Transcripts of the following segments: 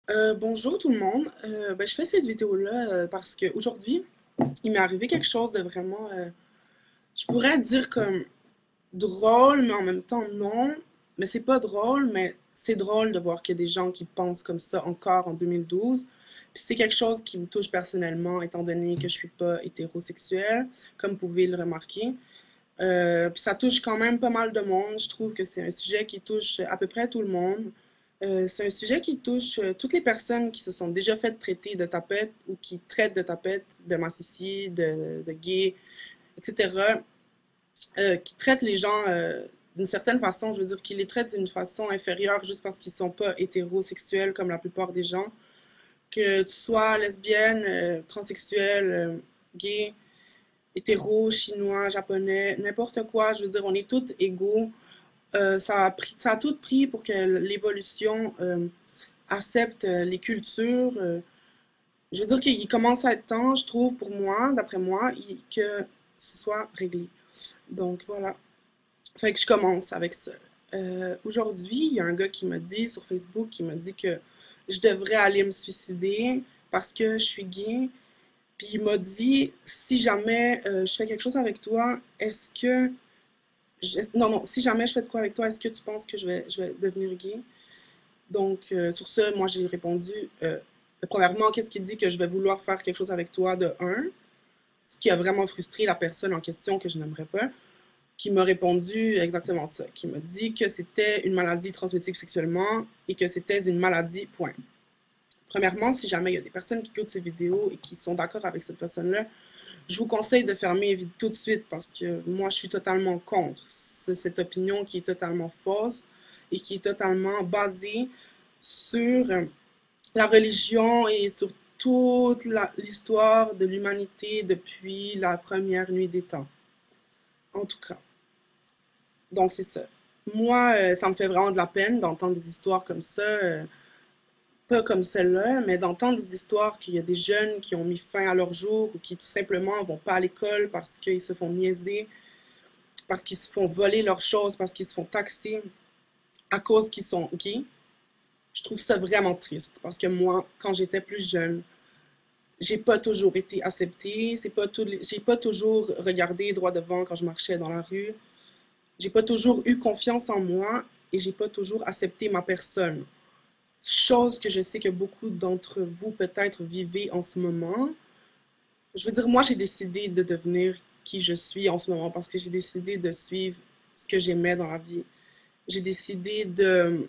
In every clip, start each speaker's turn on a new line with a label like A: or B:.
A: Bonjour tout le monde. Je fais cette vidéo-là parce qu'aujourd'hui, il m'est arrivé quelque chose de vraiment, je pourrais dire comme drôle, mais en même temps non. Mais c'est pas drôle, mais c'est drôle de voir qu'il y a des gens qui pensent comme ça encore en 2012. Puis c'est quelque chose qui me touche personnellement, étant donné que je suis pas hétérosexuelle, comme vous pouvez le remarquer. Puis ça touche quand même pas mal de monde. Je trouve que c'est un sujet qui touche à peu près tout le monde. C'est un sujet qui touche toutes les personnes qui se sont déjà fait traiter de tapette ou qui traitent de tapette, de macici, de gay, etc. Qui traitent les gens d'une certaine façon, je veux dire, qui les traitent d'une façon inférieure juste parce qu'ils sont pas hétérosexuels comme la plupart des gens. Que tu sois lesbienne, transsexuelle, gay, hétéro, chinois, japonais, n'importe quoi, je veux dire, on est tous égaux. Ça a tout pris pour que l'évolution accepte les cultures. Je veux dire qu'il commence à être temps, je trouve, pour moi, d'après moi, que ce soit réglé. Donc voilà. Fait que je commence avec ça. Aujourd'hui, il y a un gars qui m'a dit sur Facebook, qui m'a dit que je devrais aller me suicider parce que je suis gay. Puis il m'a dit, si jamais je fais quelque chose avec toi, est-ce que non, non, si jamais je fais de quoi avec toi, est-ce que tu penses que je vais devenir gay? Donc, sur ce, moi, j'ai répondu, premièrement, qu'est-ce qui dit que je vais vouloir faire quelque chose avec toi de un? Ce qui a vraiment frustré la personne en question que je n'aimerais pas, qui m'a répondu exactement ça, qui m'a dit que c'était une maladie transmissible sexuellement et que c'était une maladie, point. Premièrement, si jamais il y a des personnes qui écoutent ces vidéos et qui sont d'accord avec cette personne-là, je vous conseille de fermer tout de suite parce que moi, je suis totalement contre cette opinion qui est totalement fausse et qui est totalement basée sur la religion et sur toute l'histoire de l'humanité depuis la première nuit des temps. En tout cas. Donc, c'est ça. Moi, ça me fait vraiment de la peine d'entendre des histoires comme ça. Pas comme celle-là, mais d'entendre des histoires qu'il y a des jeunes qui ont mis fin à leur jour ou qui tout simplement vont pas à l'école parce qu'ils se font niaiser, parce qu'ils se font voler leurs choses, parce qu'ils se font taxer à cause qu'ils sont gays. Je trouve ça vraiment triste parce que moi, quand j'étais plus jeune, j'ai pas toujours été acceptée, j'ai pas toujours regardé droit devant quand je marchais dans la rue, j'ai pas toujours eu confiance en moi et j'ai pas toujours accepté ma personne. Chose que je sais que beaucoup d'entre vous peut-être vivez en ce moment. Je veux dire, moi, j'ai décidé de devenir qui je suis en ce moment parce que j'ai décidé de suivre ce que j'aimais dans la vie. J'ai décidé de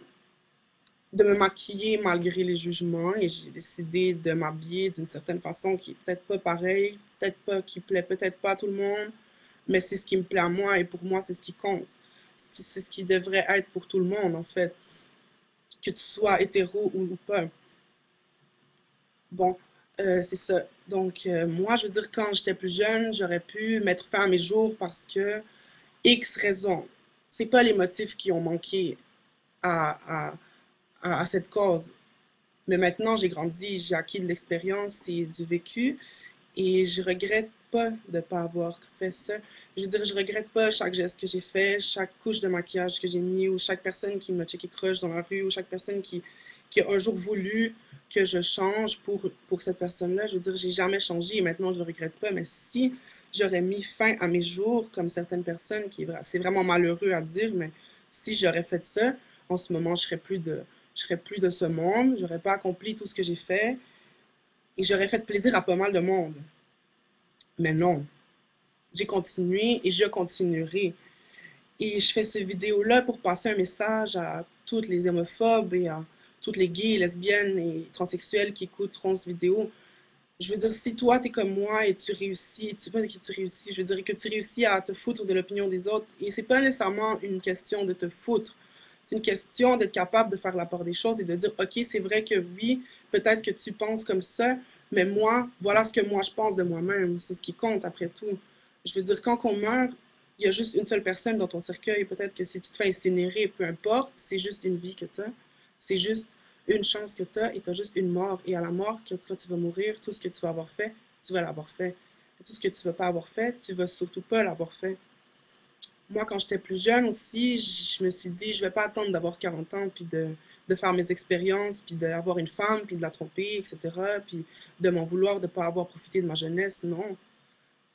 A: me maquiller malgré les jugements et j'ai décidé de m'habiller d'une certaine façon qui est peut-être pas pareille, peut-être pas, qui plaît peut-être pas à tout le monde, mais c'est ce qui me plaît à moi et pour moi, c'est ce qui compte. C'est ce qui devrait être pour tout le monde, en fait, que tu sois hétéro ou pas. Bon, c'est ça. Donc, moi, je veux dire, quand j'étais plus jeune, j'aurais pu mettre fin à mes jours parce que X raisons. C'est pas les motifs qui ont manqué à, à cette cause. Mais maintenant, j'ai grandi, j'ai acquis de l'expérience et du vécu et je regrette pas de ne pas avoir fait ça. Je veux dire, je regrette pas chaque geste que j'ai fait, chaque couche de maquillage que j'ai mis ou chaque personne qui m'a checké crush dans la rue ou chaque personne qui a un jour voulu que je change pour cette personne-là. Je veux dire, j'ai jamais changé et maintenant je ne le regrette pas. Mais si j'aurais mis fin à mes jours, comme certaines personnes, c'est vraiment malheureux à dire, mais si j'aurais fait ça, en ce moment, je serais plus de ce monde, j'aurais pas accompli tout ce que j'ai fait et j'aurais fait plaisir à pas mal de monde. Mais non, j'ai continué et je continuerai. Et je fais cette vidéo-là pour passer un message à toutes les homophobes et à toutes les gays, lesbiennes et transsexuels qui écouteront cette vidéo. Je veux dire, si toi, t'es comme moi et tu réussis, pas que tu réussis, je veux dire que tu réussis à te foutre de l'opinion des autres, et c'est pas nécessairement une question de te foutre, c'est une question d'être capable de faire la part des choses et de dire, ok, c'est vrai que oui, peut-être que tu penses comme ça, mais moi, voilà ce que moi je pense de moi-même, c'est ce qui compte après tout. Je veux dire, quand on meurt, il y a juste une seule personne dans ton cercueil, peut-être que si tu te fais incinérer, peu importe, c'est juste une vie que tu as, c'est juste une chance que tu as et tu as juste une mort. Et à la mort, quand tu vas mourir, tout ce que tu vas avoir fait, tu vas l'avoir fait. Et tout ce que tu ne vas pas avoir fait, tu vas surtout pas l'avoir fait. Moi, quand j'étais plus jeune aussi, je me suis dit, je vais pas attendre d'avoir 40 ans, puis de faire mes expériences, puis d'avoir une femme, puis de la tromper, etc., puis de m'en vouloir de pas avoir profité de ma jeunesse. Non.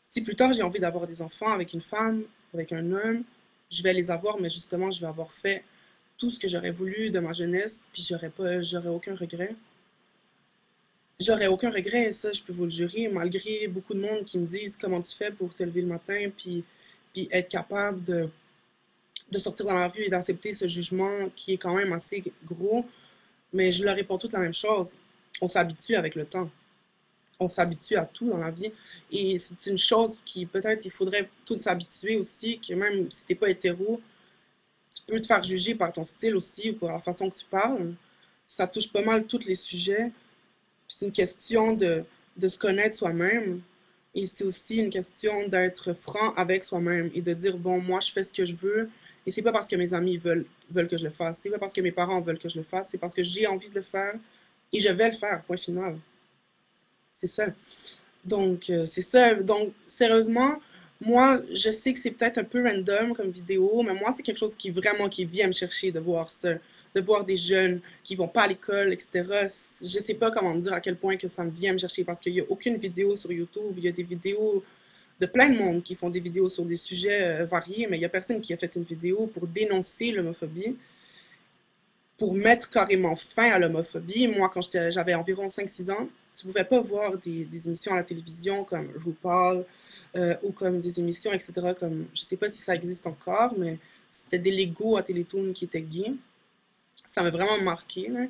A: Si plus tard j'ai envie d'avoir des enfants avec une femme, avec un homme, je vais les avoir, mais justement, je vais avoir fait tout ce que j'aurais voulu de ma jeunesse, puis j'aurais aucun regret. J'aurais aucun regret, ça, je peux vous le jurer, malgré beaucoup de monde qui me disent comment tu fais pour te lever le matin, puis être capable de sortir dans la rue et d'accepter ce jugement qui est quand même assez gros, mais je leur réponds toute la même chose. On s'habitue avec le temps. On s'habitue à tout dans la vie. Et c'est une chose qui, peut-être, il faudrait tout s'habituer aussi, que même si t'es pas hétéro, tu peux te faire juger par ton style aussi, ou par la façon que tu parles. Ça touche pas mal tous les sujets. Puis c'est une question de se connaître soi-même. Et c'est aussi une question d'être franc avec soi-même et de dire, bon, moi, je fais ce que je veux. Et c'est pas parce que mes amis veulent que je le fasse. C'est pas parce que mes parents veulent que je le fasse. C'est parce que j'ai envie de le faire et je vais le faire, point final. C'est ça. Donc, c'est ça. Donc, sérieusement, moi, je sais que c'est peut-être un peu random comme vidéo, mais moi, c'est quelque chose qui vraiment qui vient me chercher de voir ça, de voir des jeunes qui vont pas à l'école, etc. Je sais pas comment dire à quel point que ça me vient me chercher parce qu'il y a aucune vidéo sur YouTube. Il y a des vidéos de plein de monde qui font des vidéos sur des sujets variés, mais il y a personne qui a fait une vidéo pour dénoncer l'homophobie, pour mettre carrément fin à l'homophobie. Moi, quand j'avais environ 5-6 ans, tu pouvais pas voir des émissions à la télévision comme RuPaul ou comme des émissions, etc. Comme, je sais pas si ça existe encore, mais c'était des Legos à Télétoon qui étaient gays. Ça m'a vraiment marqué, là.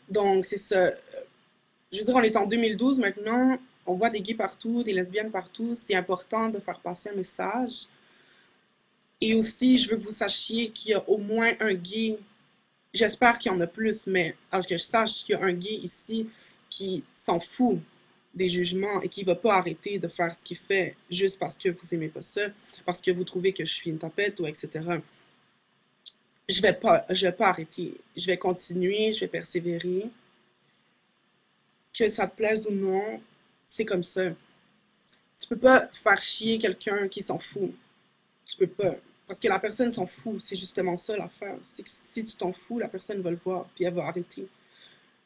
A: Donc, c'est ça. Je veux dire, on est en 2012 maintenant, on voit des gays partout, des lesbiennes partout. C'est important de faire passer un message. Et aussi, je veux que vous sachiez qu'il y a au moins un gay. J'espère qu'il y en a plus, mais à ce que je sache, il y a un gay ici qui s'en fout des jugements et qui va pas arrêter de faire ce qu'il fait juste parce que vous aimez pas ça, parce que vous trouvez que je suis une tapette ou etc. Je vais pas arrêter. Je vais continuer, je vais persévérer. Que ça te plaise ou non, c'est comme ça. Tu peux pas faire chier quelqu'un qui s'en fout. Tu peux pas. Parce que la personne s'en fout. C'est justement ça l'affaire. C'est que si tu t'en fous, la personne va le voir, puis elle va arrêter.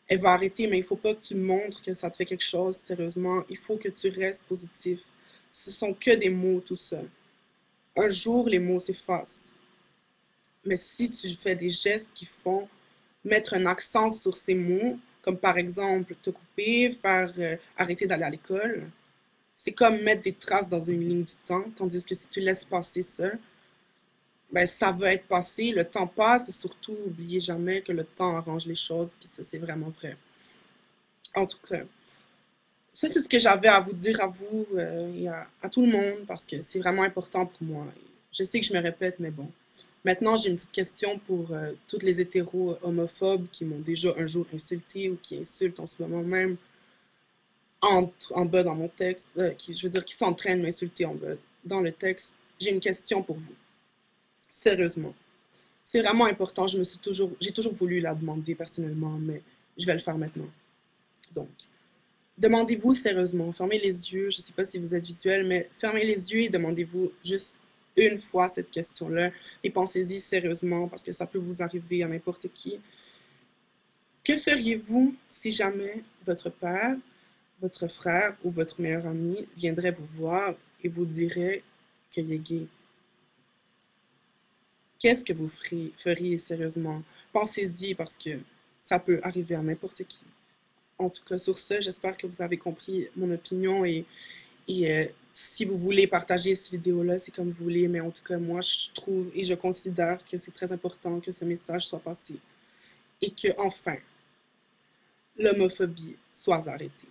A: Elle va arrêter, mais il faut pas que tu montres que ça te fait quelque chose, sérieusement. Il faut que tu restes positif. Ce sont que des mots, tout ça. Un jour, les mots s'effacent. Mais si tu fais des gestes qui font mettre un accent sur ces mots, comme par exemple te couper, faire arrêter d'aller à l'école, c'est comme mettre des traces dans une ligne du temps, tandis que si tu laisses passer ça, ben, ça va être passé, le temps passe, et surtout, n'oubliez jamais que le temps arrange les choses, puis ça, c'est vraiment vrai. En tout cas, ça, c'est ce que j'avais à vous dire à vous et à tout le monde, parce que c'est vraiment important pour moi. Je sais que je me répète, mais bon. Maintenant, j'ai une petite question pour toutes les hétéros homophobes qui m'ont déjà un jour insulté ou qui insultent en ce moment même en bas dans mon texte, je veux dire, qui sont en train de m'insulter en bas dans le texte. J'ai une question pour vous. Sérieusement. C'est vraiment important. J'ai toujours voulu la demander personnellement, mais je vais le faire maintenant. Donc, demandez-vous sérieusement. Fermez les yeux. Je ne sais pas si vous êtes visuel, mais fermez les yeux et demandez-vous juste une fois cette question-là. Et pensez-y sérieusement parce que ça peut vous arriver à n'importe qui. Que feriez-vous si jamais votre père, votre frère ou votre meilleur ami viendrait vous voir et vous dirait qu'il est gay? Qu'est-ce que vous feriez sérieusement? Pensez-y parce que ça peut arriver à n'importe qui. En tout cas, sur ce, j'espère que vous avez compris mon opinion et si vous voulez partager cette vidéo-là, c'est comme vous voulez, mais en tout cas, moi, je trouve et je considère que c'est très important que ce message soit passé et que, enfin, l'homophobie soit arrêtée.